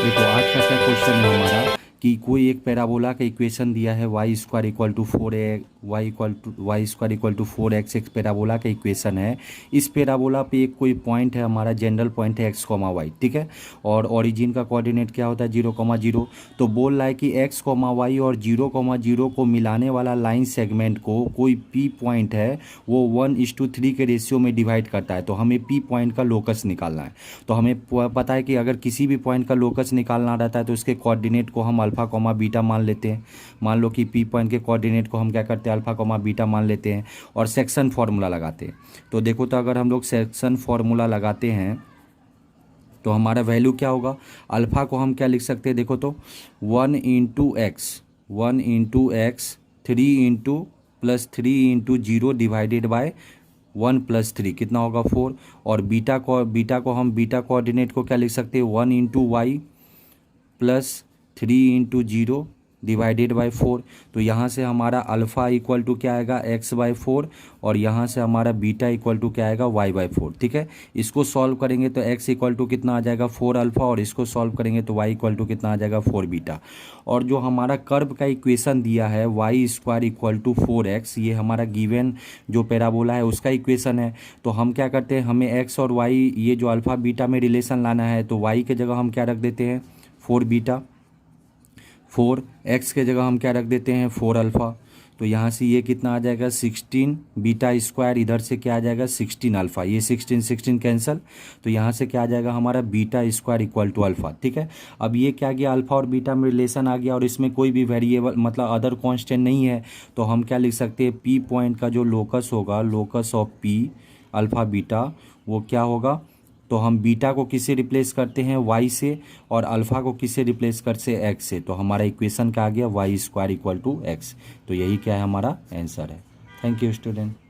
देखो आज का क्या क्वेश्चन है हमारा कि कोई एक पैराबोला का इक्वेशन दिया है Y square equal to 4 Y square equal to 4x एक पैराबोला का इक्वेशन है। इस पैराबोला पे एक कोई पॉइंट है, हमारा जनरल पॉइंट है x, y, ठीक है। और ओरिजिन का कोऑर्डिनेट क्या होता है 0, 0। तो बोल रहा है कि x, y और 0, 0 को मिलाने वाला लाइन सेगमेंट को कोई p पॉइंट है वो 1:3 के रेशियो में डिवाइड करता है। तो हमें p पॉइंट का लोकस निकालना है। तो हमें पता है कि अगर किसी भी पॉइंट का लोकस निकालना रहता है तो उसके कोऑर्डिनेट को हम अल्फा कॉमा बीटा मान लेते हैं। मान लो कि पी पॉइंट के कोऑर्डिनेट को हम क्या करते हैं अल्फा कॉमा बीटा मान लेते हैं और सेक्शन फार्मूला लगाते हैं। तो देखो, तो अगर हम लोग सेक्शन फार्मूला लगाते हैं तो हमारा वैल्यू क्या होगा, अल्फा को हम क्या लिख सकते हैं, देखो तो 1 into x 3 into divided by 1+3 कितना होगा 4। और बीटा को हम बीटा कोऑर्डिनेट को क्या लिख सकते हैं 1 into Y plus 3 into 0 divided by 4। तो यहाँ से हमारा अल्फ़ा इक्वल टू क्या आएगा x/4 और यहाँ से हमारा बीटा इक्वल टू क्या आएगा y/4, ठीक है। इसको सॉल्व करेंगे तो x इक्वल टू कितना आ जाएगा 4 अल्फ़ा और इसको सॉल्व करेंगे तो y इक्वल टू कितना आ जाएगा 4 बीटा। और जो हमारा कर्व का इक्वेशन दिया है Y square equal to 4x, ये हमारा गिवन जो पैराबोला है उसका इक्वेशन है। तो हम क्या करते हैं, हमें x और y ये जो अल्फ़ा बीटा में रिलेशन लाना है तो y के जगह हम क्या रख देते हैं 4 बीटा, 4x के जगह हम क्या रख देते हैं 4 अल्फ़ा। तो यहाँ से ये कितना आ जाएगा 16 बीटा स्क्वायर, इधर से क्या आ जाएगा 16 अल्फ़ा, ये 16 कैंसिल। तो यहाँ से क्या आ जाएगा हमारा beta square equal to alpha, ठीक है। अब ये क्या गया अल्फ़ा और बीटा में रिलेशन आ गया और इसमें कोई भी वेरिएबल मतलब अदर कांस्टेंट नहीं है। तो हम क्या लिख सकते हैं पी पॉइंट का जो लोकस होगा, locus of P alpha beta, वो क्या होगा, तो हम बीटा को किससे रिप्लेस करते हैं y से और अल्फ़ा को किससे रिप्लेस करते हैं x से। तो हमारा इक्वेशन क्या आ गया Y square equal to x। तो यही क्या है हमारा आंसर है। Thank you student.